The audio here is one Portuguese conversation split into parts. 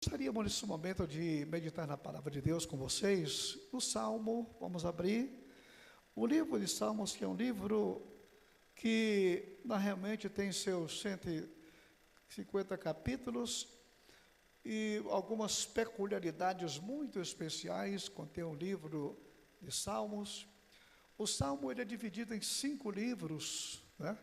Gostaríamos nesse momento de meditar na palavra de Deus com vocês, no Salmo, vamos abrir o livro de Salmos, que é um livro que realmente tem seus 150 capítulos e algumas peculiaridades muito especiais. Contém um livro de Salmos. O Salmo ele é dividido em 5 livros, né?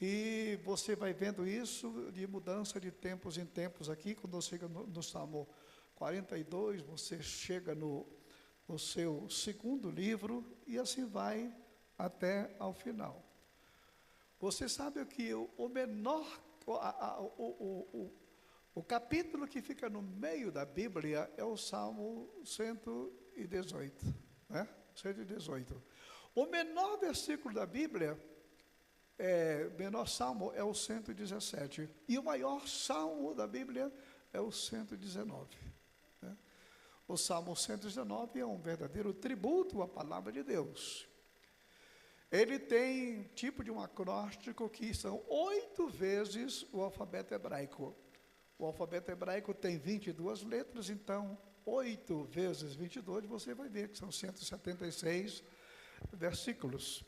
E você vai vendo isso de mudança de tempos em tempos aqui. Quando você chega no Salmo 42, você chega no seu segundo livro e assim vai até ao final. Você sabe que o menor, o capítulo que fica no meio da Bíblia é o Salmo 118, né? 118. O menor versículo da Bíblia, menor salmo é o 117, e o maior salmo da Bíblia é o 119, né? O Salmo 119 é um verdadeiro tributo à palavra de Deus. Ele tem tipo de um acróstico que são 8 vezes o alfabeto hebraico. O alfabeto hebraico tem 22 letras, então 8 vezes 22, você vai ver que são 176 versículos.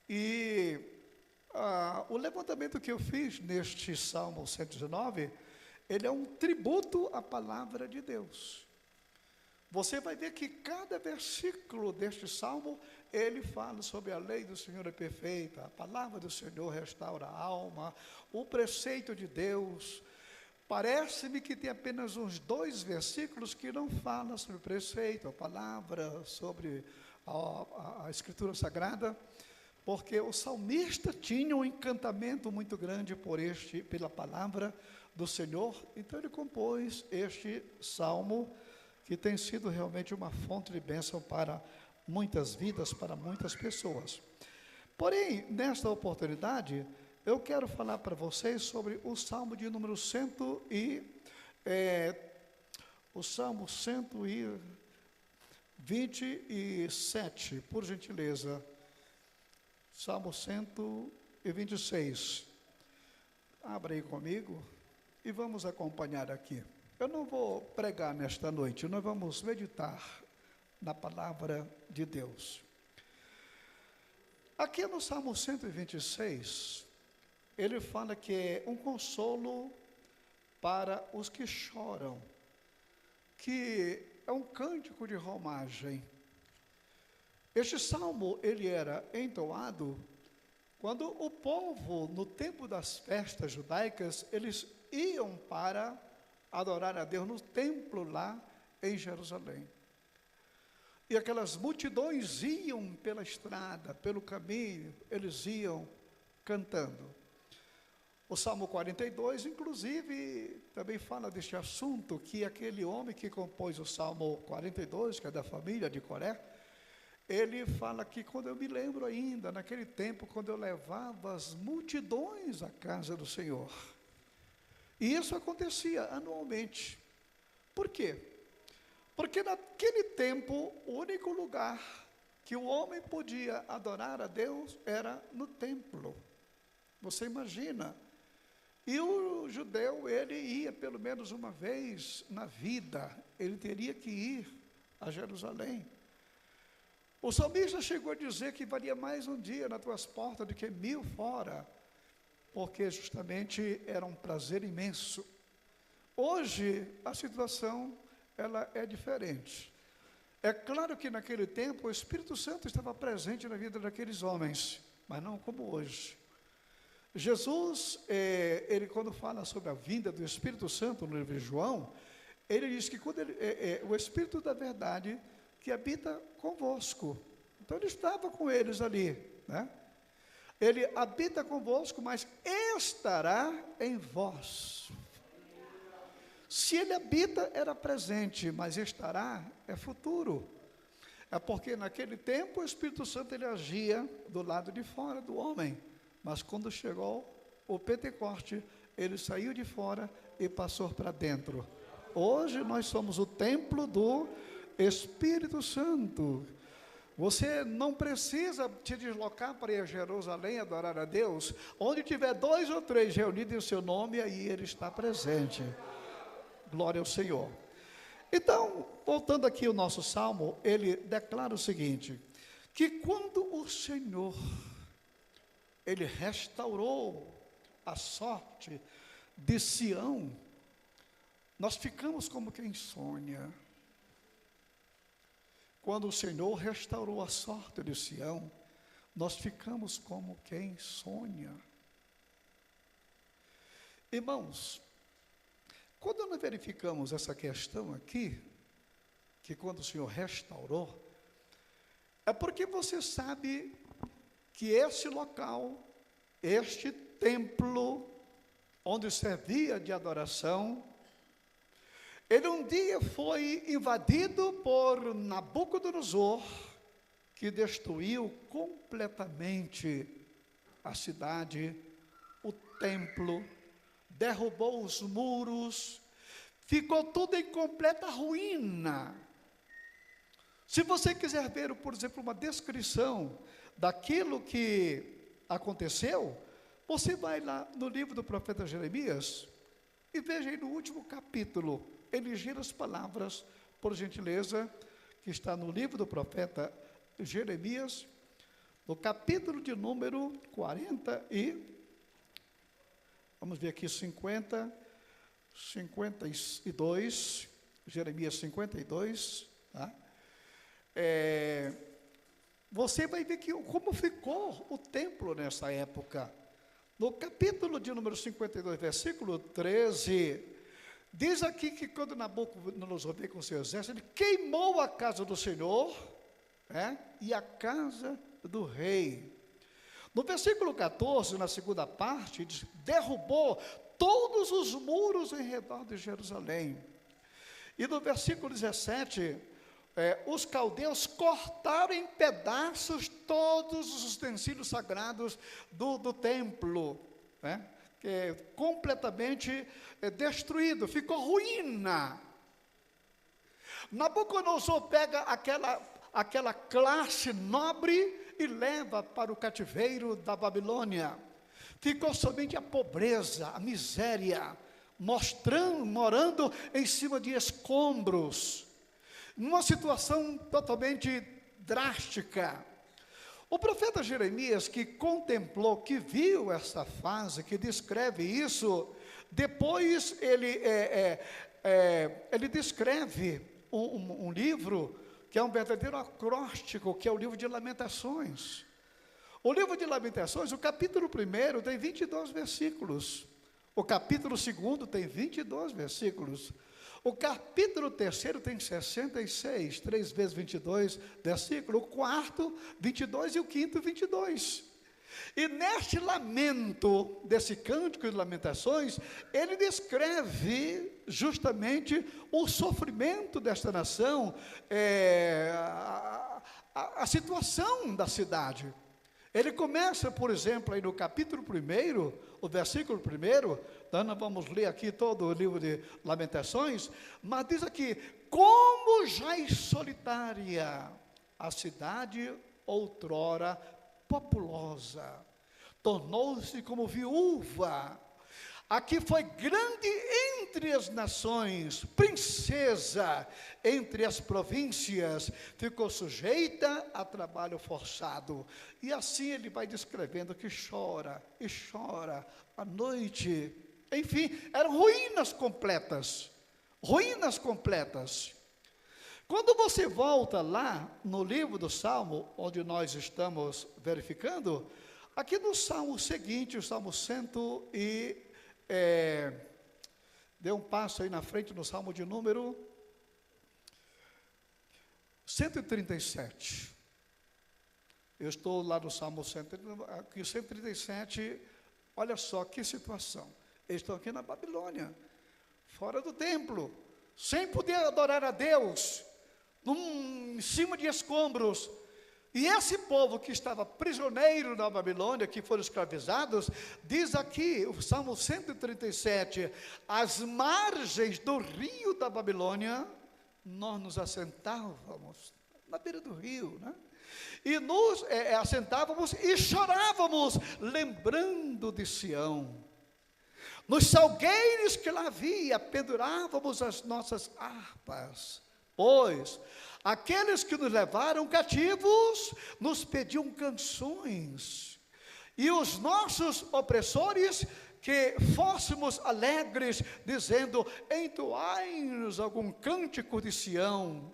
E o levantamento que eu fiz neste Salmo 119, ele é um tributo à palavra de Deus. Você vai ver que cada versículo deste Salmo, ele fala sobre a lei do Senhor é perfeita, a palavra do Senhor restaura a alma, o preceito de Deus. Parece-me que tem apenas uns 2 versículos que não falam sobre o preceito, a palavra, sobre a Escritura Sagrada, porque o salmista tinha um encantamento muito grande pela palavra do Senhor. Então ele compôs este salmo, que tem sido realmente uma fonte de bênção para muitas vidas, para muitas pessoas. Porém, nesta oportunidade, eu quero falar para vocês sobre o salmo de número o salmo 127, por gentileza. Salmo 126. Abra aí comigo e vamos acompanhar aqui. Eu não vou pregar nesta noite, nós vamos meditar na palavra de Deus. Aqui no Salmo 126, ele fala que é um consolo para os que choram, que é um cântico de romagem. Este salmo, ele era entoado quando o povo, no tempo das festas judaicas, eles iam para adorar a Deus no templo lá em Jerusalém. E aquelas multidões iam pela estrada, pelo caminho, eles iam cantando. O Salmo 42, inclusive, também fala deste assunto, que aquele homem que compôs o Salmo 42, que é da família de Coré, ele fala que quando eu me lembro ainda, naquele tempo, quando eu levava as multidões à casa do Senhor. E isso acontecia anualmente. Por quê? Porque naquele tempo, o único lugar que o homem podia adorar a Deus era no templo. Você imagina? E o judeu, ele ia pelo menos uma vez na vida, ele teria que ir a Jerusalém. O salmista chegou a dizer que valia mais um dia nas tuas portas do que 1000 fora, porque justamente era um prazer imenso. Hoje, a situação, ela é diferente. É claro que naquele tempo o Espírito Santo estava presente na vida daqueles homens, mas não como hoje. Jesus, ele quando fala sobre a vinda do Espírito Santo no livro de João, ele diz que quando o Espírito da verdade que habita convosco. Então ele estava com eles ali, né? Ele habita convosco, mas estará em vós. Se ele habita, era presente, mas estará, é futuro. É porque naquele tempo o Espírito Santo ele agia do lado de fora do homem, mas quando chegou o Pentecoste, ele saiu de fora e passou para dentro. Hoje nós somos o templo do Espírito Santo. Você não precisa te deslocar para ir a Jerusalém adorar a Deus. Onde tiver 2 ou 3 reunidos em seu nome, aí ele está presente. Glória ao Senhor. Então, voltando aqui ao nosso salmo, ele declara o seguinte, que quando o Senhor, ele restaurou a sorte de Sião, nós ficamos como quem sonha. Quando o Senhor restaurou a sorte de Sião, nós ficamos como quem sonha. Irmãos, quando nós verificamos essa questão aqui, que quando o Senhor restaurou, é porque você sabe que esse local, este templo, onde servia de adoração, ele um dia foi invadido por Nabucodonosor, que destruiu completamente a cidade, o templo, derrubou os muros, ficou tudo em completa ruína. Se você quiser ver, por exemplo, uma descrição daquilo que aconteceu, você vai lá no livro do profeta Jeremias e veja aí no último capítulo, ele gira as palavras, por gentileza, que está no livro do profeta Jeremias, no capítulo de número 40 e, vamos ver aqui, 52, Jeremias 52, tá? Você vai ver como ficou o templo nessa época. No capítulo de número 52, versículo 13, diz aqui que quando Nabucodonosor veio com seu exército, ele queimou a casa do Senhor, e a casa do rei. No versículo 14, na segunda parte, diz, derrubou todos os muros em redor de Jerusalém. E no versículo 17, os caldeus cortaram em pedaços todos os utensílios sagrados do templo, completamente destruído, ficou ruína. Nabucodonosor pega aquela classe nobre e leva para o cativeiro da Babilônia. Ficou somente a pobreza, a miséria, morando em cima de escombros, numa situação totalmente drástica. O profeta Jeremias, que contemplou, que viu essa fase, que descreve isso, depois ele descreve um livro que é um verdadeiro acróstico, que é o livro de Lamentações. O livro de Lamentações, o capítulo 1 tem 22 versículos, o capítulo 2 tem 22 versículos, o capítulo 3 tem 66, 3 vezes 22 versículos, o quarto 22 e o quinto 22. E neste lamento, desse cântico de lamentações, ele descreve justamente o sofrimento desta nação, a situação da cidade. Ele começa, por exemplo, aí no capítulo 1, o versículo 1, então nós vamos ler aqui todo o livro de Lamentações, mas diz aqui, como jaz solitária a cidade outrora populosa, tornou-se como viúva, aqui foi grande entre as nações, princesa entre as províncias, ficou sujeita a trabalho forçado. E assim ele vai descrevendo que chora e chora à noite. Enfim, eram ruínas completas, ruínas completas. Quando você volta lá no livro do Salmo, onde nós estamos verificando, aqui no Salmo seguinte, o Salmo 100 dê um passo aí na frente no Salmo de número 137. Eu estou lá no Salmo 137, olha só que situação. Eles estão aqui na Babilônia, fora do templo, sem poder adorar a Deus, em cima de escombros. E esse povo que estava prisioneiro na Babilônia, que foram escravizados, diz aqui, o Salmo 137, às margens do rio da Babilônia, nós nos assentávamos, na beira do rio, e nos assentávamos e chorávamos, lembrando de Sião. Nos salgueiros que lá havia, pendurávamos as nossas harpas, pois aqueles que nos levaram cativos nos pediam canções, e os nossos opressores que fôssemos alegres, dizendo: entoai-nos algum cântico de Sião.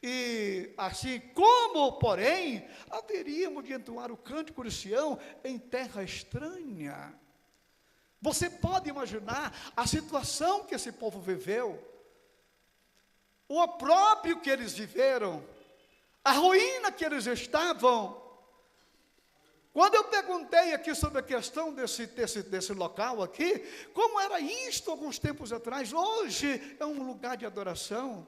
E assim como, porém, haveríamos de entoar o cântico de Sião em terra estranha. Você pode imaginar a situação que esse povo viveu, o opróbrio que eles viveram, a ruína que eles estavam. Quando eu perguntei aqui sobre a questão desse local aqui, como era isto alguns tempos atrás, hoje é um lugar de adoração.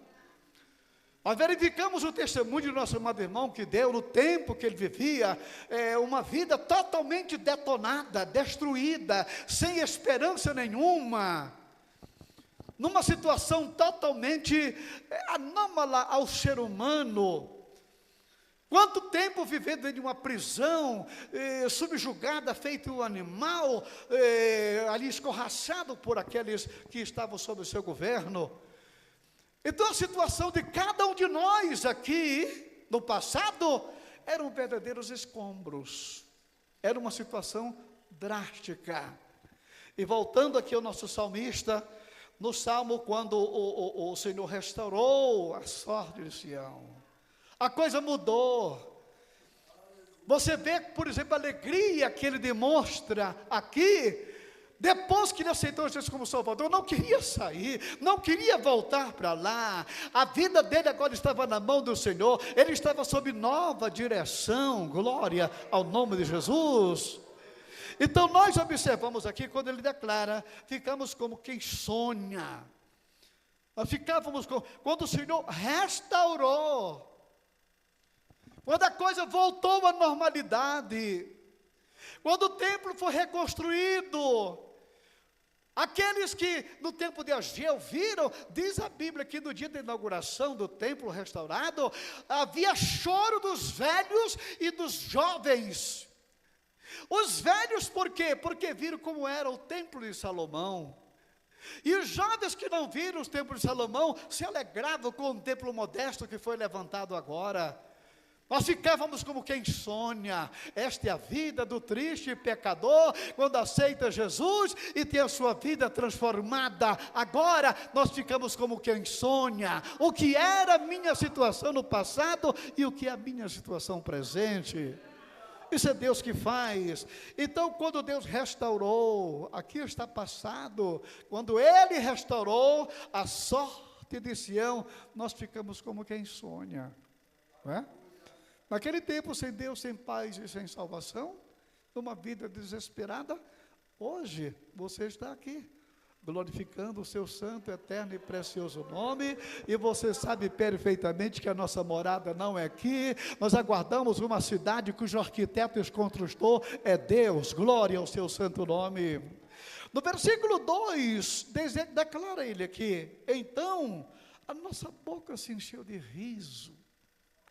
Nós verificamos o testemunho do nosso amado irmão que deu no tempo que ele vivia, uma vida totalmente detonada, destruída, sem esperança nenhuma, numa situação totalmente anômala ao ser humano. Quanto tempo vivendo dentro de uma prisão, subjugada, feito um animal, ali escorraçado por aqueles que estavam sob o seu governo. Então a situação de cada um de nós aqui, no passado, eram verdadeiros escombros. Era uma situação drástica. E voltando aqui ao nosso salmista, no Salmo, quando o Senhor restaurou a sorte de Sião, a coisa mudou. Você vê, por exemplo, a alegria que ele demonstra aqui, depois que ele aceitou Jesus como Salvador. Não queria sair, não queria voltar para lá. A vida dele agora estava na mão do Senhor, ele estava sob nova direção. Glória ao nome de Jesus. Então nós observamos aqui, quando ele declara, ficamos como quem sonha. Nós ficávamos como, quando o Senhor restaurou, quando a coisa voltou à normalidade, quando o templo foi reconstruído. Aqueles que no tempo de Ageu viram, diz a Bíblia que no dia da inauguração do templo restaurado, havia choro dos velhos e dos jovens. Os velhos por quê? Porque viram como era o templo de Salomão. E os jovens que não viram o templo de Salomão se alegravam com o templo modesto que foi levantado agora. Nós ficávamos como quem sonha. Esta é a vida do triste pecador, quando aceita Jesus e tem a sua vida transformada. Agora nós ficamos como quem sonha. O que era a minha situação no passado e o que é a minha situação presente. Isso é Deus que faz. Então, quando Deus restaurou, aqui está passado, quando Ele restaurou a sorte de Sião, nós ficamos como quem sonha, não é? Naquele tempo, sem Deus, sem paz e sem salvação, numa vida desesperada, hoje você está aqui, glorificando o seu santo, eterno e precioso nome, e você sabe perfeitamente que a nossa morada não é aqui. Nós aguardamos uma cidade cujo arquiteto e construtor é Deus. Glória ao seu santo nome. No versículo 2, declara ele aqui: então a nossa boca se encheu de riso.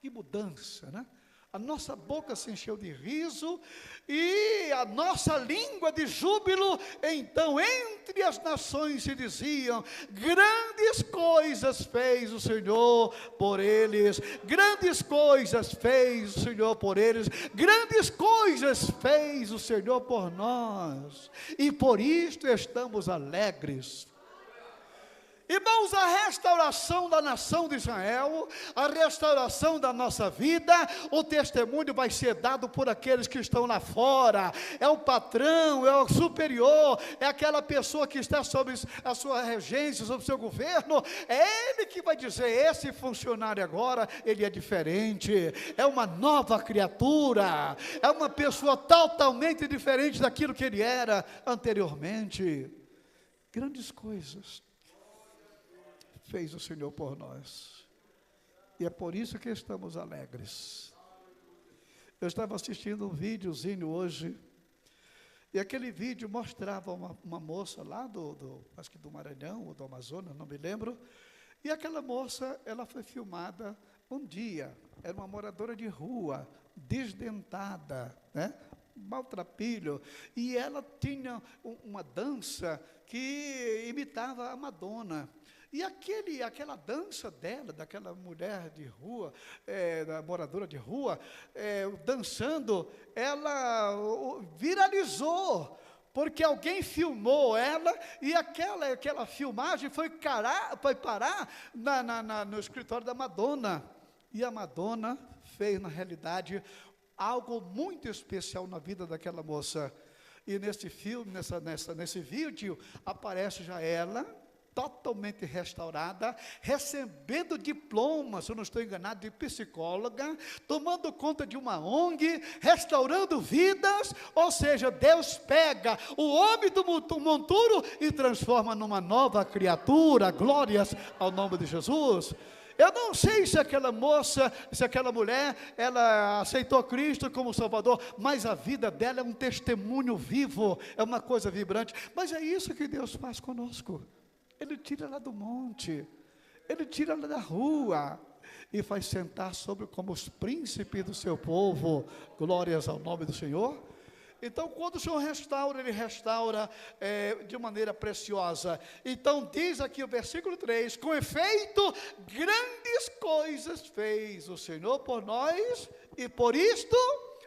Que mudança, né? A nossa boca se encheu de riso e a nossa língua de júbilo. Então entre as nações se diziam: grandes coisas fez o Senhor por eles, grandes coisas fez o Senhor por eles, grandes coisas fez o Senhor por nós, e por isto estamos alegres. Irmãos, a restauração da nação de Israel, a restauração da nossa vida, o testemunho vai ser dado por aqueles que estão lá fora. É o patrão, é o superior, é aquela pessoa que está sob a sua regência, sob o seu governo. É ele que vai dizer: esse funcionário agora, ele é diferente, é uma nova criatura, é uma pessoa totalmente diferente daquilo que ele era anteriormente. Grandes coisas fez o Senhor por nós, e é por isso que estamos alegres. Eu estava assistindo um videozinho hoje, e aquele vídeo mostrava uma moça lá acho que do Maranhão ou do Amazonas, não me lembro, e aquela moça, ela foi filmada um dia, era uma moradora de rua, desdentada, né? maltrapilho, e ela tinha uma dança que imitava a Madonna. E aquela dança dela, daquela mulher de rua, da moradora de rua, dançando, ela viralizou, porque alguém filmou ela, e aquela filmagem foi parar no escritório da Madonna. E a Madonna fez, na realidade, algo muito especial na vida daquela moça. E nesse filme, nesse vídeo, aparece já ela, totalmente restaurada, recebendo diploma, se eu não estou enganado, de psicóloga, tomando conta de uma ONG, restaurando vidas. Ou seja, Deus pega o homem do monturo e transforma numa nova criatura. Glórias ao nome de Jesus. Eu não sei se aquela moça, se aquela mulher, ela aceitou Cristo como Salvador, mas a vida dela é um testemunho vivo, é uma coisa vibrante. Mas é isso que Deus faz conosco. Ele tira ela do monte, Ele tira ela da rua e faz sentar sobre como os príncipes do seu povo. Glórias ao nome do Senhor. Então, quando o Senhor restaura, Ele restaura de maneira preciosa. Então, diz aqui o versículo 3, com efeito, grandes coisas fez o Senhor por nós, e por isto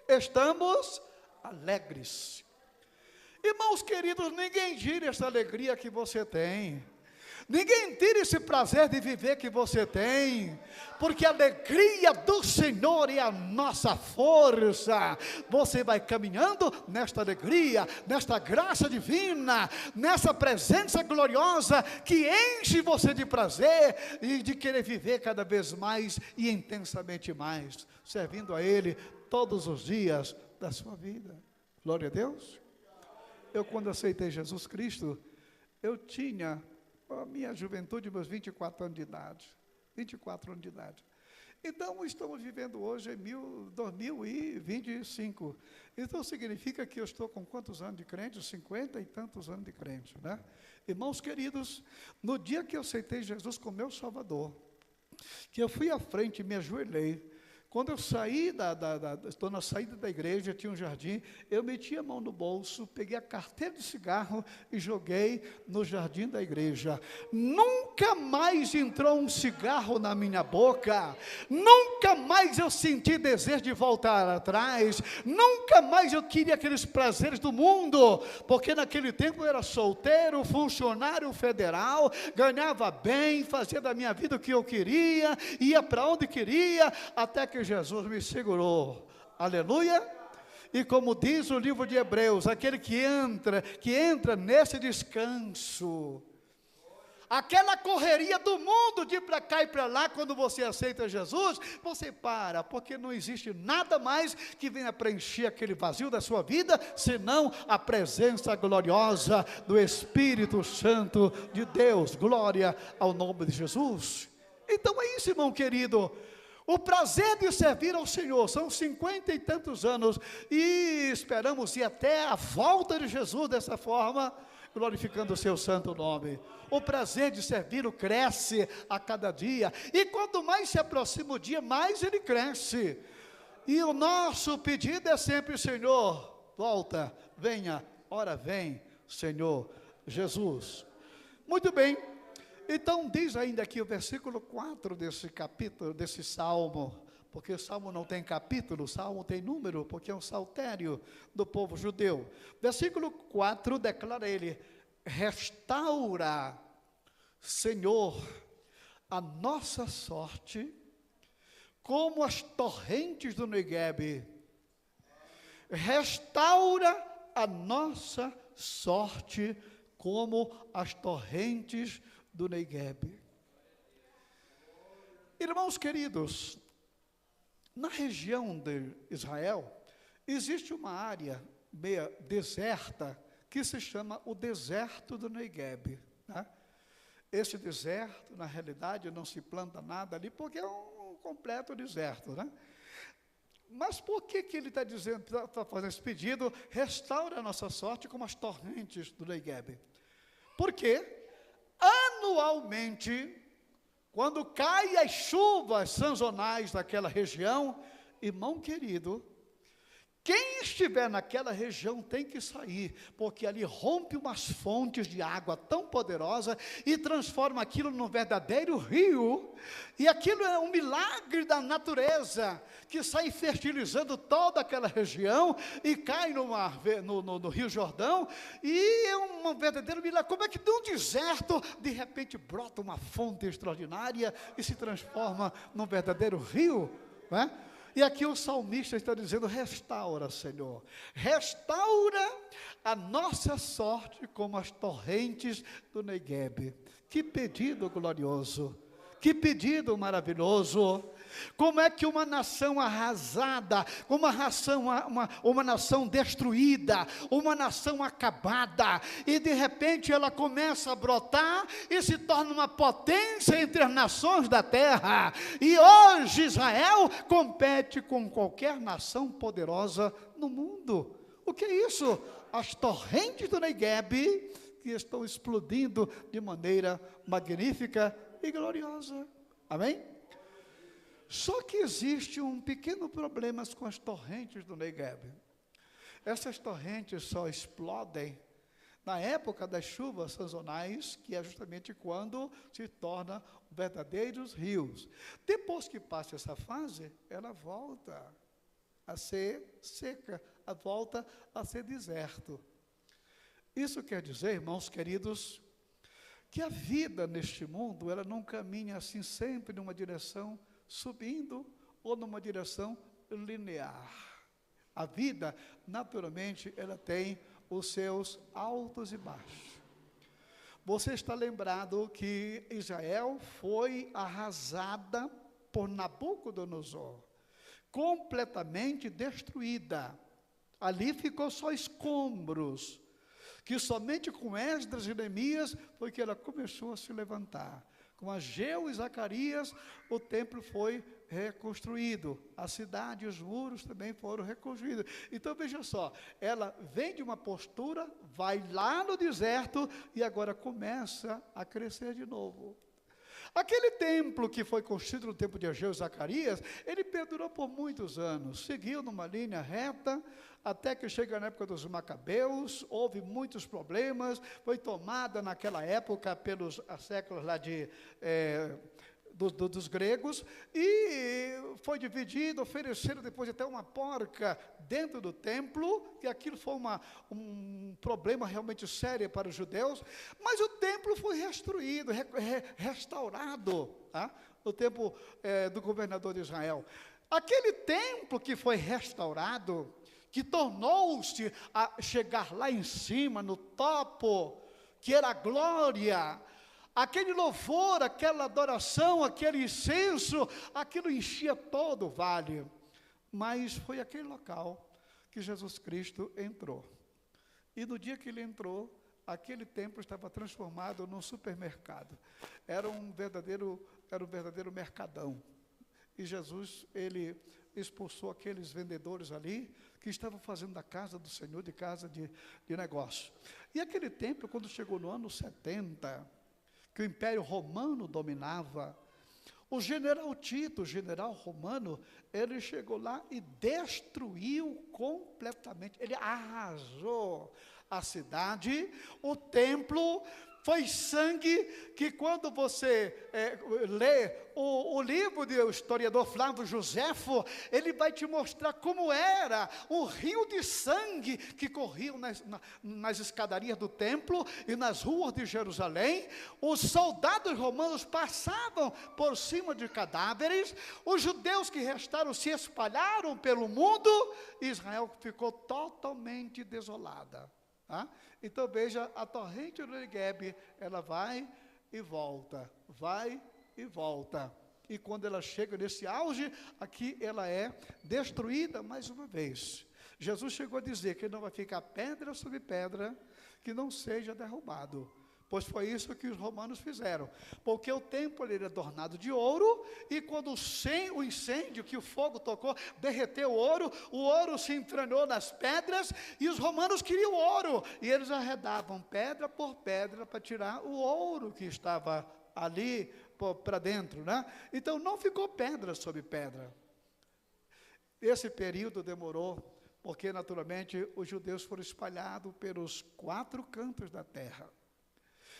estamos alegres. Irmãos queridos, ninguém tira essa alegria que você tem. Ninguém tira esse prazer de viver que você tem, porque a alegria do Senhor é a nossa força. Você vai caminhando nesta alegria, nesta graça divina, nessa presença gloriosa que enche você de prazer e de querer viver cada vez mais e intensamente mais, servindo a Ele todos os dias da sua vida. Glória a Deus. Eu, quando aceitei Jesus Cristo, eu tinha a minha juventude, meus 24 anos de idade. 24 anos de idade. Então, estamos vivendo hoje em 2025. Então, significa que eu estou com quantos anos de crente? 50 e tantos anos de crente, né? Irmãos queridos, no dia que eu aceitei Jesus como meu Salvador, que eu fui à frente e me ajoelhei, quando eu saí estou na saída da igreja, tinha um jardim, eu meti a mão no bolso, peguei a carteira de cigarro e joguei no jardim da igreja. Nunca mais entrou um cigarro na minha boca, nunca mais eu senti desejo de voltar atrás, nunca mais eu queria aqueles prazeres do mundo, porque naquele tempo eu era solteiro, funcionário federal, ganhava bem, fazia da minha vida o que eu queria, ia para onde queria, até que Jesus me segurou, aleluia. E como diz o livro de Hebreus, aquele que entra nesse descanso, aquela correria do mundo de ir para cá e para lá, quando você aceita Jesus, você para, porque não existe nada mais que venha preencher aquele vazio da sua vida, senão a presença gloriosa do Espírito Santo de Deus. Glória ao nome de Jesus. Então é isso, irmão querido. O prazer de servir ao Senhor, são 50 e tantos anos, e esperamos ir até a volta de Jesus dessa forma, glorificando o seu santo nome. O prazer de servi-lo cresce a cada dia, e quanto mais se aproxima o dia, mais ele cresce. E o nosso pedido é sempre: Senhor, volta, venha, ora vem, Senhor Jesus. Muito bem. Então, diz ainda aqui o versículo 4 desse capítulo, desse salmo, porque o salmo não tem capítulo, o salmo tem número, porque é um saltério do povo judeu. Versículo 4 declara ele: restaura, Senhor, a nossa sorte, como as torrentes do Neguebe. Restaura a nossa sorte, como as torrentes do Neguebe. Irmãos queridos, na região de Israel, existe uma área meia deserta, que se chama o deserto do Neguebe, né? Esse deserto, na realidade, não se planta nada ali, porque é um completo deserto, né? Mas por que ele está dizendo, está fazendo esse pedido, restaura a nossa sorte como as torrentes do Neguebe? Porque anualmente, quando caem as chuvas sazonais daquela região, irmão querido, Quem estiver naquela região tem que sair, porque ali rompe umas fontes de água tão poderosa e transforma aquilo num verdadeiro rio, e aquilo é um milagre da natureza, que sai fertilizando toda aquela região, e cai no Rio Jordão, e é um verdadeiro milagre. Como é que de um deserto, de repente brota uma fonte extraordinária, e se transforma num verdadeiro rio, não é? E aqui o salmista está dizendo: restaura, Senhor, restaura a nossa sorte como as torrentes do Neguebe. Que pedido glorioso, que pedido maravilhoso. Como é que uma nação arrasada, uma nação destruída, uma nação acabada, e de repente ela começa a brotar e se torna uma potência entre as nações da terra, e hoje Israel compete com qualquer nação poderosa no mundo. O que é isso? As torrentes do Neguebe, que estão explodindo de maneira magnífica e gloriosa. Amém? Só que existe um pequeno problema com as torrentes do Neguebe. Essas torrentes só explodem na época das chuvas sazonais, que é justamente quando se tornam verdadeiros rios. Depois que passa essa fase, ela volta a ser seca, volta a ser deserto. Isso quer dizer, irmãos queridos, que a vida neste mundo, ela não caminha assim sempre numa direção subindo ou numa direção linear. A vida, naturalmente, ela tem os seus altos e baixos. Você está lembrado que Israel foi arrasada por Nabucodonosor, completamente destruída. Ali ficou só escombros, que somente com Esdras e Neemias foi que ela começou a se levantar. Com Ageu e Zacarias, o templo foi reconstruído, a cidade e os muros também foram reconstruídos. Então veja só, ela vem de uma postura, vai lá no deserto e agora começa a crescer de novo. Aquele templo que foi construído no tempo de Ageu e Zacarias, ele perdurou por muitos anos, seguiu numa linha reta, até que chega na época dos Macabeus, houve muitos problemas, foi tomada naquela época pelos séculos lá dos gregos, e foi dividido, ofereceram depois até uma porca dentro do templo, que aquilo foi um problema realmente sério para os judeus, mas o templo foi restaurado, tá? No tempo do governador de Israel. Aquele templo que foi restaurado, que tornou-se a chegar lá em cima, no topo, que era a glória, aquele louvor, aquela adoração, aquele incenso, aquilo enchia todo o vale. Mas foi aquele local que Jesus Cristo entrou. E no dia que ele entrou, aquele templo estava transformado num supermercado. Era um verdadeiro mercadão. E Jesus, ele expulsou aqueles vendedores ali, que estavam fazendo da casa do Senhor, de casa de negócio. E aquele templo, quando chegou no ano 70, que o Império Romano dominava, o general Tito, o general romano, ele chegou lá e destruiu completamente, ele arrasou a cidade, o templo. Foi sangue que, quando você lê o livro do historiador Flávio Joséfo, ele vai te mostrar como era um rio de sangue que corria nas escadarias do templo e nas ruas de Jerusalém. Os soldados romanos passavam por cima de cadáveres, os judeus que restaram se espalharam pelo mundo, e Israel ficou totalmente desolada. Tá? Então veja, a torrente do Neguebe, ela vai e volta, vai e volta. E quando ela chega nesse auge, aqui ela é destruída mais uma vez. Jesus chegou a dizer que não vai ficar pedra sobre pedra que não seja derrubado. Pois foi isso que os romanos fizeram. Porque o templo era adornado de ouro, e quando o incêndio, que o fogo tocou, derreteu o ouro se entranhou nas pedras, e os romanos queriam ouro, e eles arredavam pedra por pedra para tirar o ouro que estava ali para dentro, né? Então não ficou pedra sobre pedra. Esse período demorou porque naturalmente os judeus foram espalhados pelos 4 cantos da terra.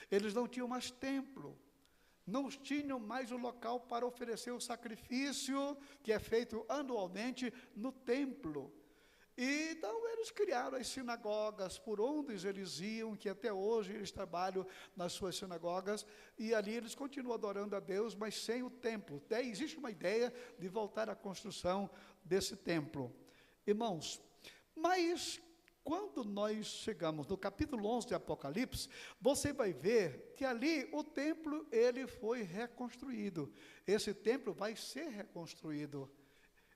Eles não tinham mais templo, não tinham mais um local para oferecer o sacrifício que é feito anualmente no templo. E então eles criaram as sinagogas por onde eles iam, que até hoje eles trabalham nas suas sinagogas, e ali eles continuam adorando a Deus, mas sem o templo. Daí existe uma ideia de voltar à construção desse templo. Irmãos, mas quando nós chegamos no capítulo 11 de Apocalipse, você vai ver que ali o templo ele foi reconstruído. Esse templo vai ser reconstruído.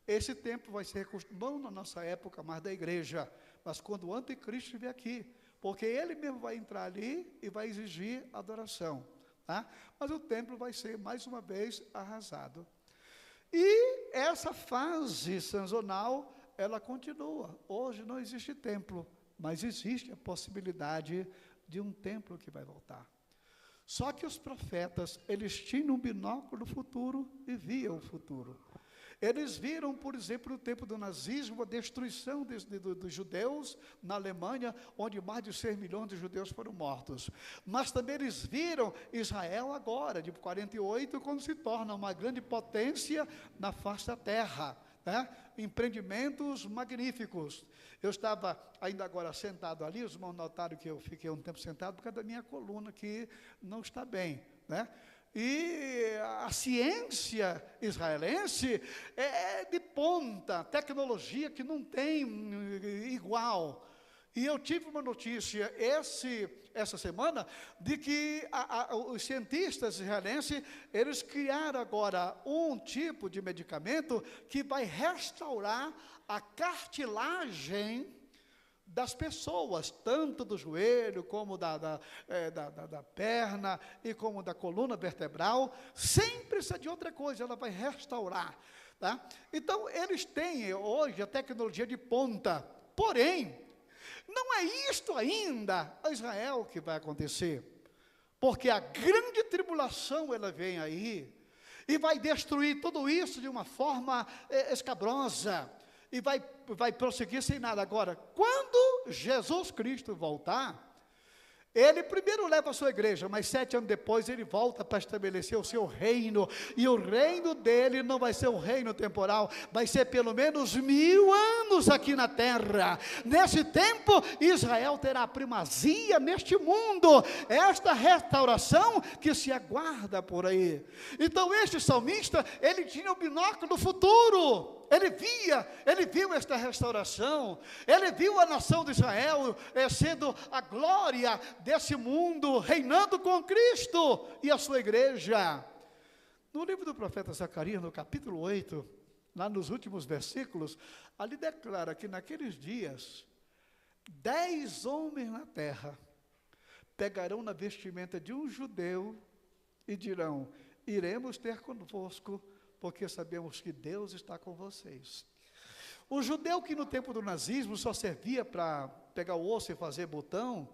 Esse templo vai ser reconstruído, não na nossa época, mas da igreja, mas quando o anticristo estiver aqui, porque ele mesmo vai entrar ali e vai exigir adoração, tá? Mas o templo vai ser, mais uma vez, arrasado. E essa fase sazonal, ela continua. Hoje não existe templo, mas existe a possibilidade de um templo que vai voltar. Só que os profetas, eles tinham um binóculo do futuro e viam o futuro. Eles viram, por exemplo, no tempo do nazismo, a destruição dos judeus na Alemanha, onde mais de 6 milhões de judeus foram mortos. Mas também eles viram Israel agora, de 48, quando se torna uma grande potência na face da terra. Né? Empreendimentos magníficos. Eu estava ainda agora sentado ali, os irmãos notaram que eu fiquei um tempo sentado por causa da minha coluna, que não está bem, né? E a ciência israelense é de ponta, tecnologia que não tem igual. E eu tive uma notícia essa semana de que os cientistas israelenses, eles criaram agora um tipo de medicamento que vai restaurar a cartilagem das pessoas, tanto do joelho, como da perna, e como da coluna vertebral, sem precisar de outra coisa, ela vai restaurar. Tá? Então, eles têm hoje a tecnologia de ponta, porém, não é isto ainda a Israel que vai acontecer, porque a grande tribulação, ela vem aí, e vai destruir tudo isso de uma forma escabrosa, e vai prosseguir sem nada. Agora, quando Jesus Cristo voltar, ele primeiro leva a sua igreja, mas 7 anos depois ele volta para estabelecer o seu reino, e o reino dele não vai ser um reino temporal, vai ser pelo menos 1000 anos aqui na terra. Nesse tempo, Israel terá primazia neste mundo, esta restauração que se aguarda por aí. Então este salmista, ele tinha o binóculo do futuro. Ele viu esta restauração, ele viu a nação de Israel sendo a glória desse mundo, reinando com Cristo e a sua igreja. No livro do profeta Zacarias, no capítulo 8, lá nos últimos versículos, ali declara que naqueles dias, 10 homens na terra pegarão na vestimenta de um judeu e dirão: iremos ter convosco, porque sabemos que Deus está com vocês. O judeu que no tempo do nazismo só servia para pegar o osso e fazer botão,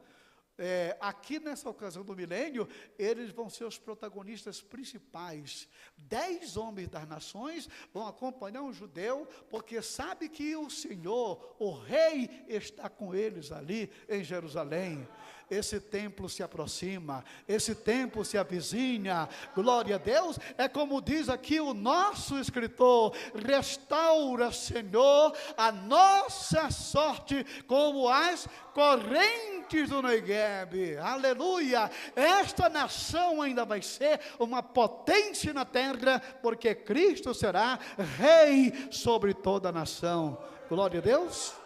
aqui nessa ocasião do milênio, eles vão ser os protagonistas principais. 10 homens das nações vão acompanhar um judeu, porque sabe que o Senhor, o Rei, está com eles ali em Jerusalém. Esse templo se aproxima, esse tempo se avizinha, glória a Deus. É como diz aqui o nosso escritor: restaura, Senhor, a nossa sorte como as correntes do Negueb. Aleluia! Esta nação ainda vai ser uma potência na terra, porque Cristo será Rei sobre toda a nação. Glória a Deus.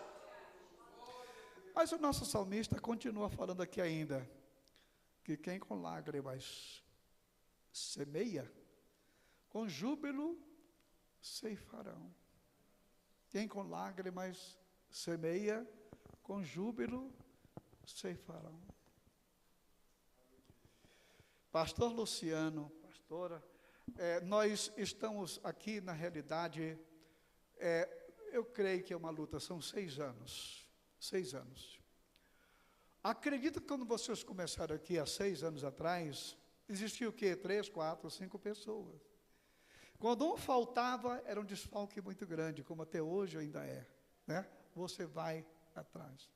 Mas o nosso salmista continua falando aqui ainda, que quem com lágrimas semeia, com júbilo ceifarão. Quem com lágrimas semeia, com júbilo ceifarão. Pastor Luciano, pastora, nós estamos aqui, na realidade, eu creio que é uma luta, são 6 anos. 6 anos. Acredito que quando vocês começaram aqui há 6 anos atrás, existia o quê? 3, 4, 5 pessoas. Quando um faltava, era um desfalque muito grande, como até hoje ainda é, né? você vai atrás.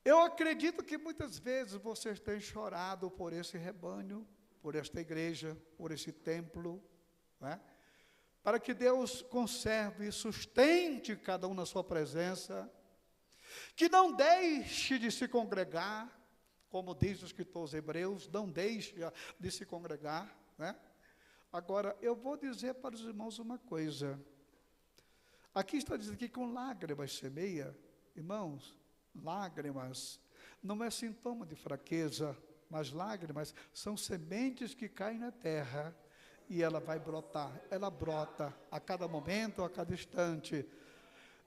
Eu acredito que muitas vezes vocês têm chorado por esse rebanho, por esta igreja, por esse templo, não é? Para que Deus conserve e sustente cada um na sua presença, que não deixe de se congregar, como diz o escritor aos Hebreus, não deixe de se congregar, né? Agora, eu vou dizer para os irmãos uma coisa. Aqui está dizendo que com lágrimas semeia. Irmãos, lágrimas não é sintoma de fraqueza, mas lágrimas são sementes que caem na terra e ela vai brotar. Ela brota a cada momento, a cada instante.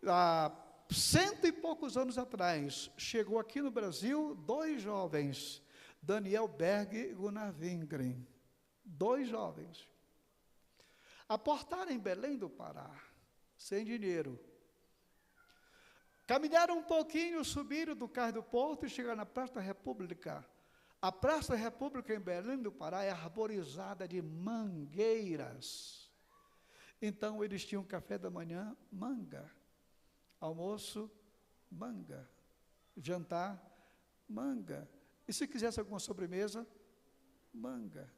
Há 100 e poucos anos atrás, chegou aqui no Brasil 2 jovens, Daniel Berg e Gunnar Wingren. 2 jovens. Aportaram em Belém do Pará, sem dinheiro. Caminharam um pouquinho, subiram do Cais do Porto e chegaram na Praça da República. A Praça da República em Belém do Pará é arborizada de mangueiras. Então, eles tinham café da manhã, manga. Almoço, manga. Jantar, manga. E se quisesse alguma sobremesa, manga.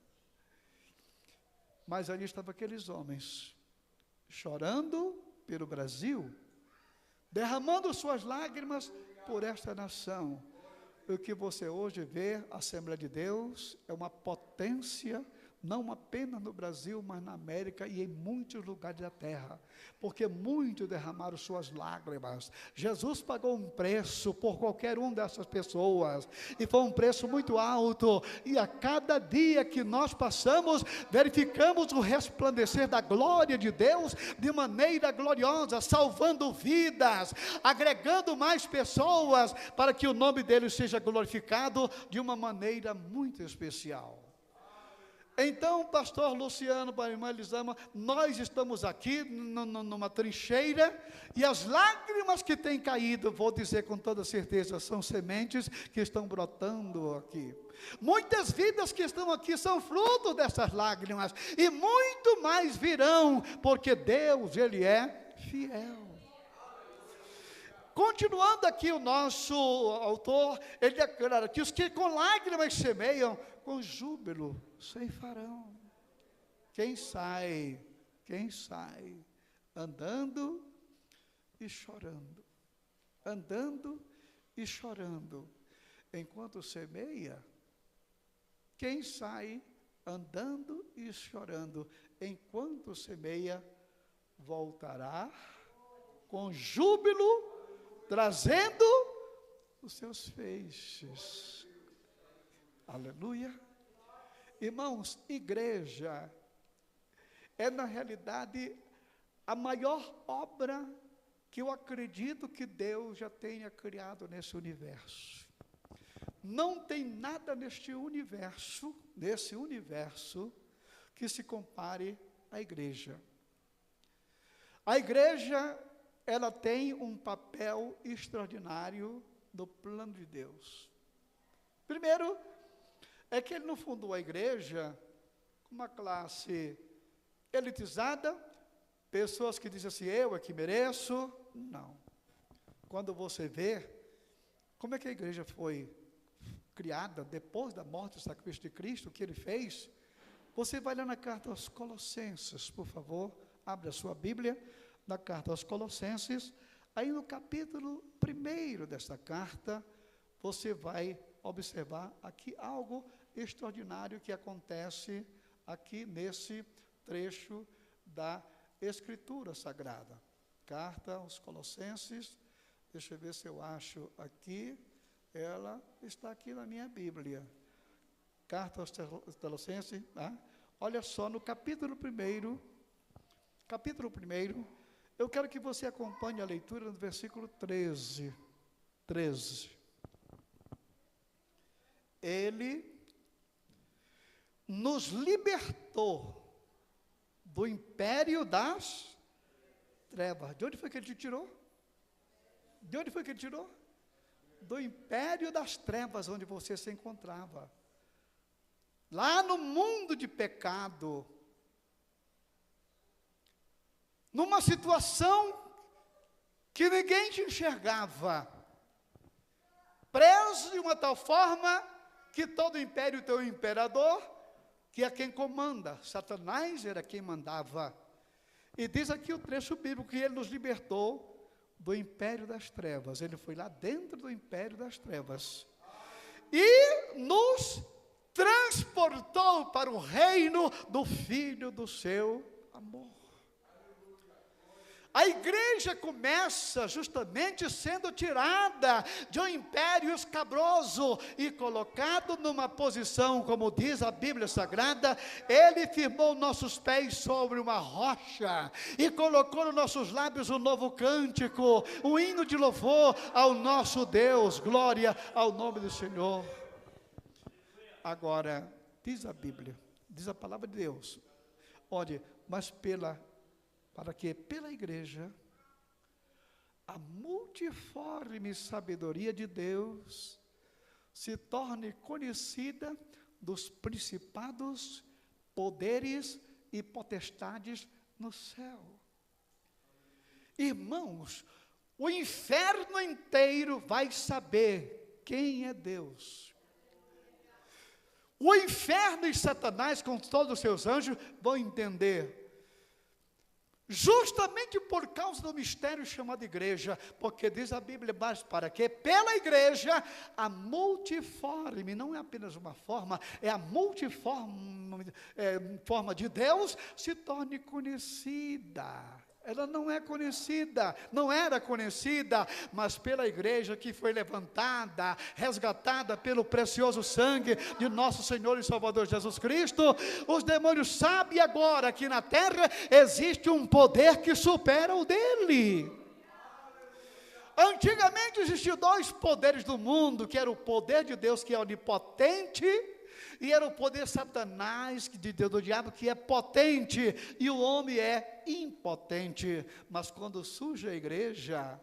Mas ali estavam aqueles homens, chorando pelo Brasil, derramando suas lágrimas por esta nação. O que você hoje vê, a Assembleia de Deus, é uma potência, não apenas no Brasil, mas na América e em muitos lugares da terra, porque muitos derramaram suas lágrimas. Jesus pagou um preço por qualquer um dessas pessoas, e foi um preço muito alto, e a cada dia que nós passamos, verificamos o resplandecer da glória de Deus, de maneira gloriosa, salvando vidas, agregando mais pessoas, para que o nome dele seja glorificado de uma maneira muito especial. Então, pastor Luciano, para a irmã Elisama, nós estamos aqui numa trincheira, e as lágrimas que têm caído, vou dizer com toda certeza, são sementes que estão brotando aqui. Muitas vidas que estão aqui são fruto dessas lágrimas, e muito mais virão, porque Deus, Ele é fiel. Continuando aqui o nosso autor, ele declara que os que com lágrimas semeiam, com júbilo ceifarão. Quem sai andando e chorando, enquanto semeia. Quem sai andando e chorando, enquanto semeia, voltará com júbilo, trazendo os seus feixes. Aleluia. Irmãos, igreja é, na realidade, a maior obra que eu acredito que Deus já tenha criado nesse universo. Não tem nada nesse universo, que se compare à igreja. A igreja, ela tem um papel extraordinário no plano de Deus. Primeiro, é que ele não fundou a igreja com uma classe elitizada, pessoas que dizem assim, eu é que mereço. Não. Quando você vê como é que a igreja foi criada depois da morte e sacrifício de Cristo, o que ele fez, você vai lá na carta aos Colossenses, por favor, abre a sua Bíblia, na carta aos Colossenses, aí no capítulo 1 desta carta, você vai observar aqui algo extraordinário que acontece aqui nesse trecho da Escritura Sagrada. Carta aos Colossenses, deixa eu ver se eu acho aqui, ela está aqui na minha Bíblia. Carta aos Colossenses, olha só, no capítulo 1, eu quero que você acompanhe a leitura no versículo 13. Ele nos libertou do império das trevas. De onde foi que ele te tirou? Do império das trevas, onde você se encontrava. Lá no mundo de pecado, numa situação que ninguém te enxergava, preso de uma tal forma que todo império tem um imperador, que é quem comanda. Satanás era quem mandava. E diz aqui o trecho bíblico que ele nos libertou do império das trevas. Ele foi lá dentro do império das trevas e nos transportou para o reino do Filho do seu amor. A igreja começa justamente sendo tirada de um império escabroso e colocado numa posição, como diz a Bíblia Sagrada, ele firmou nossos pés sobre uma rocha e colocou nos nossos lábios um novo cântico, um hino de louvor ao nosso Deus, glória ao nome do Senhor. Agora, diz a Bíblia, diz a palavra de Deus, olha, mas para que pela igreja a multiforme sabedoria de Deus se torne conhecida dos principados, poderes e potestades no céu. Irmãos, o inferno inteiro vai saber quem é Deus. O inferno e Satanás, com todos os seus anjos, vão entender. Justamente por causa do mistério chamado igreja, porque diz a Bíblia, mas para que pela igreja a multiforme, não é apenas uma forma, é a multiforme forma de Deus se torne conhecida. Ela não é conhecida, não era conhecida, mas pela igreja que foi levantada, resgatada pelo precioso sangue de nosso Senhor e Salvador Jesus Cristo, os demônios sabem agora que na terra existe um poder que supera o dele. Antigamente existiam dois poderes do mundo, que era o poder de Deus, que é onipotente, e era o poder Satanás, do diabo, que é potente, e o homem é impotente. Mas quando surge a igreja,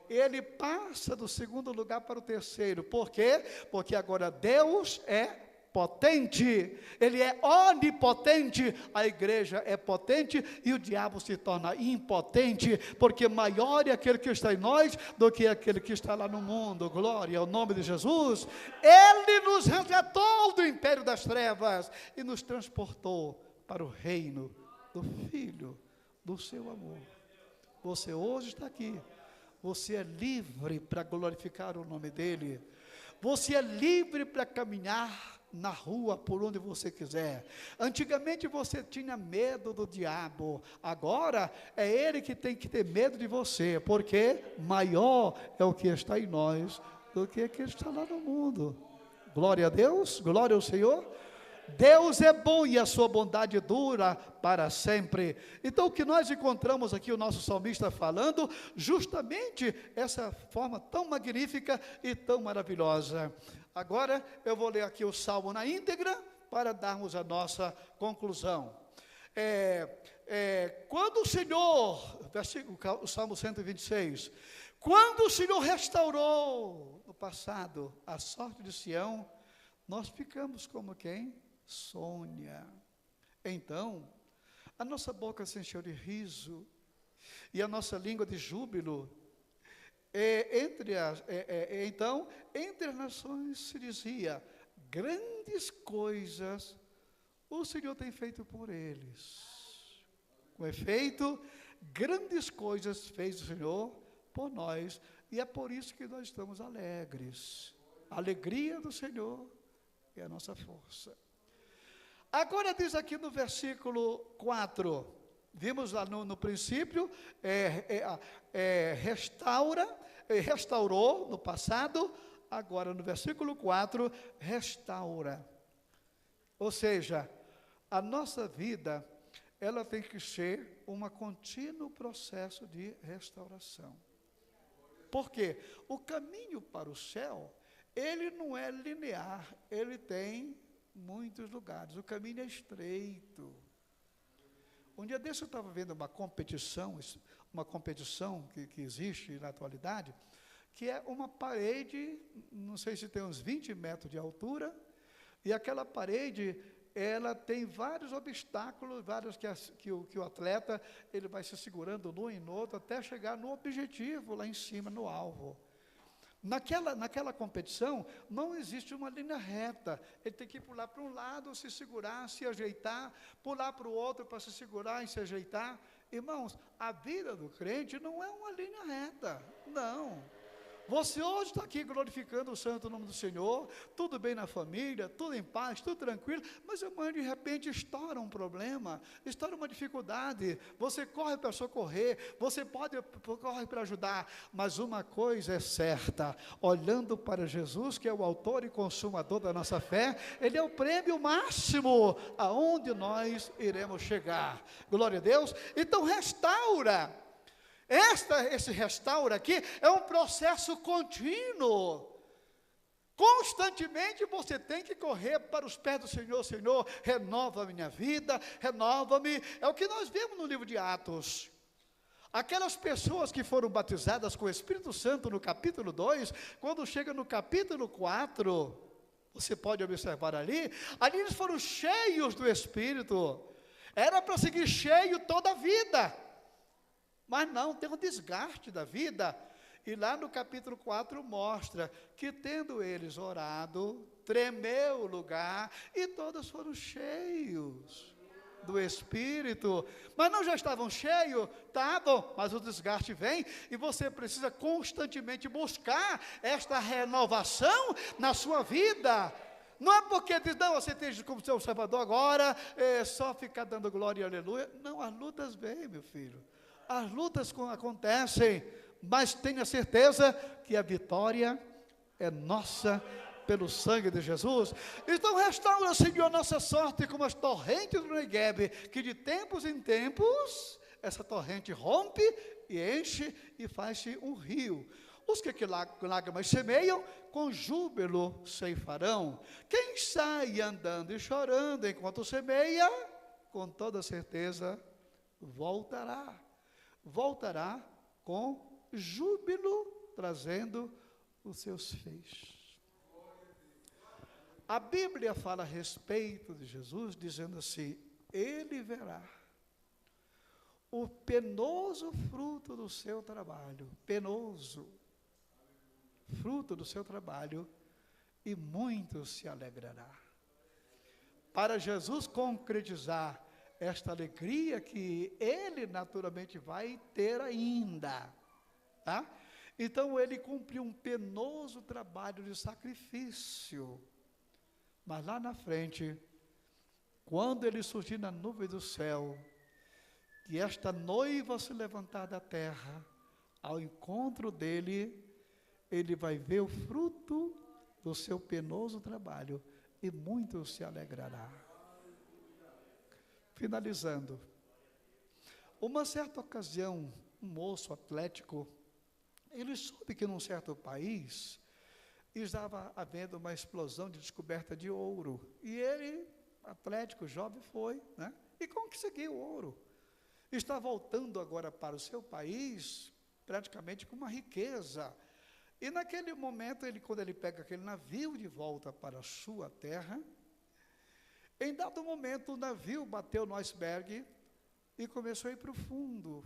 ele passa do segundo lugar para o terceiro. Por quê? Porque agora Deus é potente, ele é onipotente, a igreja é potente e o diabo se torna impotente, porque maior é aquele que está em nós do que aquele que está lá no mundo. Glória ao nome de Jesus. Ele nos resgatou do império das trevas e nos transportou para o reino do Filho do seu amor. Você hoje está aqui, você é livre para glorificar o nome dele, você é livre para caminhar na rua, por onde você quiser. Antigamente você tinha medo do diabo, agora é ele que tem que ter medo de você, porque maior é o que está em nós do que o que está lá no mundo. Glória a Deus, glória ao Senhor. Deus é bom e a sua bondade dura para sempre. Então o que nós encontramos aqui, o nosso salmista falando, justamente essa forma tão magnífica e tão maravilhosa. Agora eu vou ler aqui o salmo na íntegra para darmos a nossa conclusão. Quando o Senhor, o Salmo 126, quando o Senhor restaurou no passado a sorte de Sião, nós ficamos como quem sonha. Então, a nossa boca se encheu de riso e a nossa língua de júbilo. Então, entre as nações se dizia, grandes coisas o Senhor tem feito por eles. Com efeito, grandes coisas fez o Senhor por nós, e é por isso que nós estamos alegres. A alegria do Senhor é a nossa força. Agora diz aqui no versículo 4, vimos lá no princípio, restaurou no passado, agora no versículo 4, restaura. Ou seja, a nossa vida, ela tem que ser um contínuo processo de restauração. Por quê? O caminho para o céu, ele não é linear, ele tem muitos lugares, o caminho é estreito. Um dia desse eu estava vendo uma competição que existe na atualidade, que é uma parede, não sei se tem uns 20 metros de altura, e aquela parede, ela tem vários obstáculos, vários que o atleta, ele vai se segurando num e no outro, até chegar no objetivo, lá em cima, no alvo. Naquela competição, não existe uma linha reta, ele tem que pular para um lado, se segurar, se ajeitar, pular para o outro para se segurar e se ajeitar. Irmãos, a vida do crente não é uma linha reta, não. Você hoje está aqui glorificando o santo nome do Senhor, tudo bem na família, tudo em paz, tudo tranquilo, mas amanhã de repente estoura um problema, estoura uma dificuldade, você corre para socorrer, você corre para ajudar, mas uma coisa é certa, olhando para Jesus, que é o autor e consumador da nossa fé, Ele é o prêmio máximo aonde nós iremos chegar. Glória a Deus. Então restaura. Esse restauro aqui é um processo contínuo. Constantemente você tem que correr para os pés do Senhor. Senhor, renova a minha vida, renova-me. É o que nós vemos no livro de Atos. Aquelas pessoas que foram batizadas com o Espírito Santo no capítulo 2, quando chega no capítulo 4, você pode observar ali eles foram cheios do Espírito. Era para seguir cheio toda a vida. Mas não, tem um desgaste da vida. E lá no capítulo 4 mostra que tendo eles orado, tremeu o lugar e todos foram cheios do Espírito. Mas não já estavam cheios? Estavam, mas o desgaste vem e você precisa constantemente buscar esta renovação na sua vida. Não é porque diz, não, você esteja como seu Salvador agora, só ficar dando glória e aleluia. Não, as lutas vêm, meu filho. As lutas acontecem, mas tenha certeza que a vitória é nossa pelo sangue de Jesus. Então restaura, Senhor, a nossa sorte como as torrentes do Negueb, que de tempos em tempos, essa torrente rompe e enche e faz-se um rio. Os que lágrimas semeiam, com júbilo ceifarão. Quem sai andando e chorando enquanto semeia, com toda certeza voltará com júbilo, trazendo os seus feixes. A Bíblia fala a respeito de Jesus, dizendo assim, ele verá o penoso fruto do seu trabalho, fruto do seu trabalho, e muito se alegrará. Para Jesus concretizar esta alegria que ele naturalmente vai ter ainda, tá? Então ele cumpriu um penoso trabalho de sacrifício, mas lá na frente, quando ele surgir na nuvem do céu, que esta noiva se levantar da terra, ao encontro dele, ele vai ver o fruto do seu penoso trabalho, e muito se alegrará. Finalizando, uma certa ocasião, um moço atlético, ele soube que num certo país estava havendo uma explosão de descoberta de ouro, e ele, atlético, jovem, foi, né? E conseguiu o ouro. Está voltando agora para o seu país, praticamente com uma riqueza. E naquele momento, quando ele pega aquele navio de volta para a sua terra, em dado momento, o navio bateu no iceberg e começou a ir para o fundo.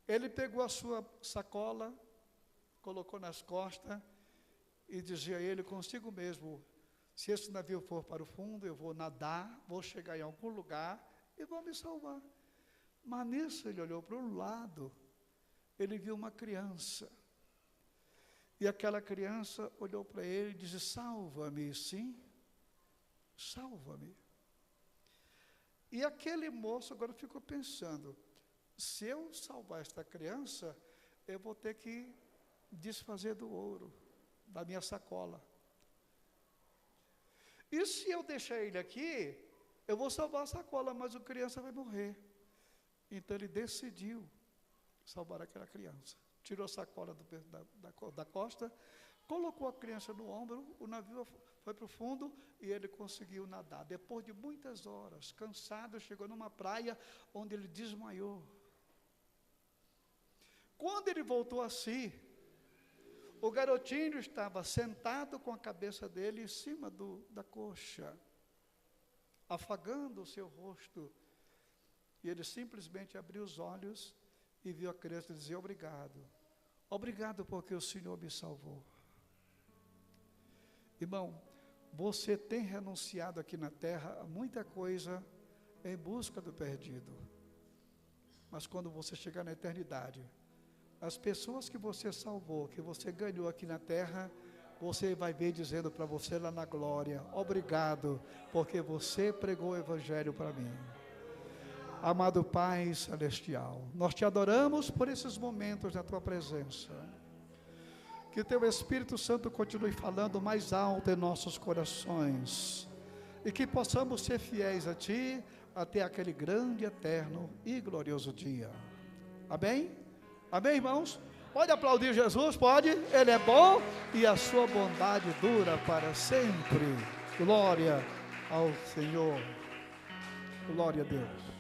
Ele pegou a sua sacola, colocou nas costas e dizia a ele consigo mesmo, se esse navio for para o fundo, eu vou nadar, vou chegar em algum lugar e vou me salvar. Mas nisso ele olhou para o lado, ele viu uma criança. E aquela criança olhou para ele e disse, salva-me, sim. Salva-me. E aquele moço agora ficou pensando, se eu salvar esta criança, eu vou ter que desfazer do ouro, da minha sacola. E se eu deixar ele aqui, eu vou salvar a sacola, mas a criança vai morrer. Então ele decidiu salvar aquela criança. Tirou a sacola da costa, colocou a criança no ombro, o navio foi para o fundo e ele conseguiu nadar. Depois de muitas horas, cansado, chegou numa praia onde ele desmaiou. Quando ele voltou a si, o garotinho estava sentado com a cabeça dele em cima da coxa. afagando o seu rosto. E ele simplesmente abriu os olhos e viu a criança dizer: obrigado. Obrigado porque o Senhor me salvou. Irmão, você tem renunciado aqui na terra a muita coisa em busca do perdido. Mas quando você chegar na eternidade, as pessoas que você salvou, que você ganhou aqui na terra, você vai ver dizendo para você lá na glória: obrigado, porque você pregou o evangelho para mim. Amado Pai Celestial, nós te adoramos por esses momentos da tua presença. Que teu Espírito Santo continue falando mais alto em nossos corações. E que possamos ser fiéis a ti até aquele grande, eterno e glorioso dia. Amém? Amém, irmãos? Pode aplaudir Jesus, pode? Ele é bom e a sua bondade dura para sempre. Glória ao Senhor. Glória a Deus.